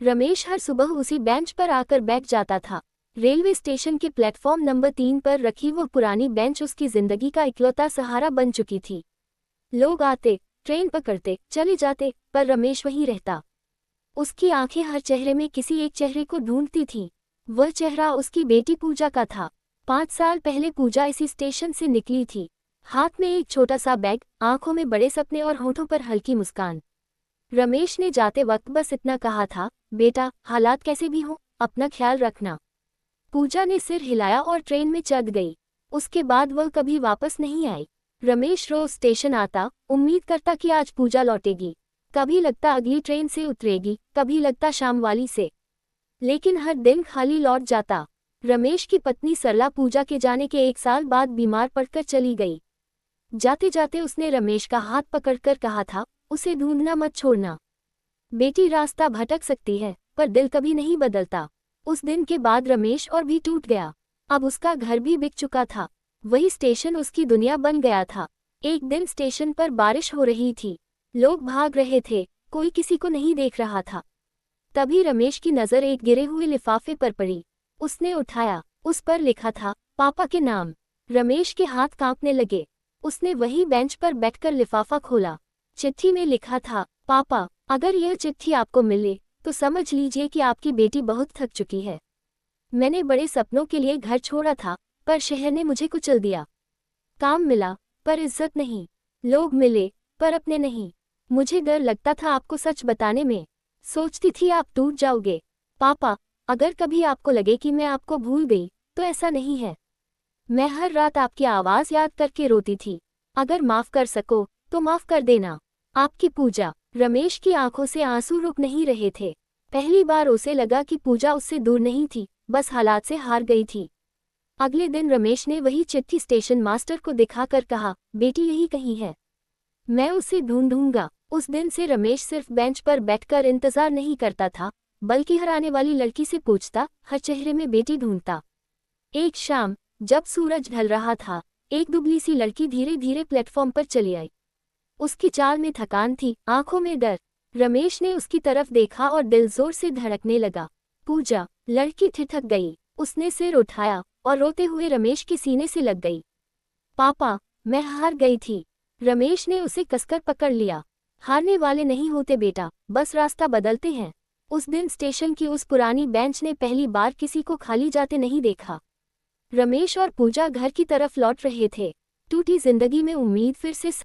रमेश हर सुबह उसी बेंच पर आकर बैठ जाता था। रेलवे स्टेशन के प्लेटफॉर्म नंबर 3 पर रखी वो पुरानी बेंच उसकी जिंदगी का इकलौता सहारा बन चुकी थी। लोग आते, ट्रेन पकड़ते, चले जाते, पर रमेश वहीं रहता। उसकी आंखें हर चेहरे में किसी एक चेहरे को ढूंढती थीं। वह चेहरा उसकी बेटी पूजा का था। 5 साल पहले पूजा इसी स्टेशन से निकली थी। हाथ में एक छोटा सा बैग, आंखों में बड़े सपने और होठों पर हल्की मुस्कान। रमेश ने जाते वक्त बस इतना कहा था, बेटा, हालात कैसे भी हों, अपना ख्याल रखना। पूजा ने सिर हिलाया और ट्रेन में चढ़ गई। उसके बाद वह कभी वापस नहीं आई। रमेश रोज स्टेशन आता, उम्मीद करता कि आज पूजा लौटेगी। कभी लगता अगली ट्रेन से उतरेगी, कभी लगता शाम वाली से। लेकिन हर दिन खाली लौट जाता। रमेश की पत्नी सरला पूजा के जाने के 1 साल बाद बीमार पड़कर चली गई। जाते जाते उसने रमेश का हाथ पकड़कर कहा था, उसे ढूंढना मत छोड़ना। बेटी रास्ता भटक सकती है, पर दिल कभी नहीं बदलता। उस दिन के बाद रमेश और भी टूट गया। अब उसका घर भी बिक चुका था। वही स्टेशन उसकी दुनिया बन गया था। एक दिन स्टेशन पर बारिश हो रही थी। लोग भाग रहे थे, कोई किसी को नहीं देख रहा था। तभी रमेश की नज़र एक गिरे हुए लिफाफे पर पड़ी। उसने उठाया, उस पर लिखा था, पापा के नाम। रमेश के हाथ कांपने लगे। उसने वही बेंच पर बैठकर लिफाफा खोला। चिट्ठी में लिखा था, पापा, अगर यह चिट्ठी आपको मिले तो समझ लीजिए कि आपकी बेटी बहुत थक चुकी है। मैंने बड़े सपनों के लिए घर छोड़ा था, पर शहर ने मुझे कुचल दिया। काम मिला, पर इज्जत नहीं। लोग मिले, पर अपने नहीं। मुझे डर लगता था आपको सच बताने में। सोचती थी आप टूट जाओगे। पापा, अगर कभी आपको लगे कि मैं आपको भूल गई, तो ऐसा नहीं है। मैं हर रात आपकी आवाज़ याद करके रोती थी। अगर माफ़ कर सको, तो माफ़ कर देना। आपकी पूजा। रमेश की आंखों से आंसू रुक नहीं रहे थे। पहली बार उसे लगा कि पूजा उससे दूर नहीं थी, बस हालात से हार गई थी। अगले दिन रमेश ने वही चिट्ठी स्टेशन मास्टर को दिखाकर कहा, बेटी यही कहीं है। मैं उसे ढूंढूंगा। उस दिन से रमेश सिर्फ बेंच पर बैठकर इंतजार नहीं करता था, बल्कि हर आने वाली लड़की से पूछता, हर चेहरे में बेटी ढूंढता। एक शाम, जब सूरज ढल रहा था, एक दुबली सी लड़की धीरे धीरे प्लेटफॉर्म पर चली आई। उसकी चाल में थकान थी, आंखों में डर। रमेश ने उसकी तरफ देखा और दिल जोर से धड़कने लगा। पूजा। लड़की ठिठक गई। उसने सिर उठाया और रोते हुए रमेश के सीने से लग गई। पापा, मैं हार गई थी। रमेश ने उसे कसकर पकड़ लिया। हारने वाले नहीं होते बेटा, बस रास्ता बदलते हैं। उस दिन स्टेशन की उस पुरानी बेंच ने पहली बार किसी को खाली जाते नहीं देखा। रमेश और पूजा घर की तरफ लौट रहे थे। टूटी जिंदगी में उम्मीद फिर से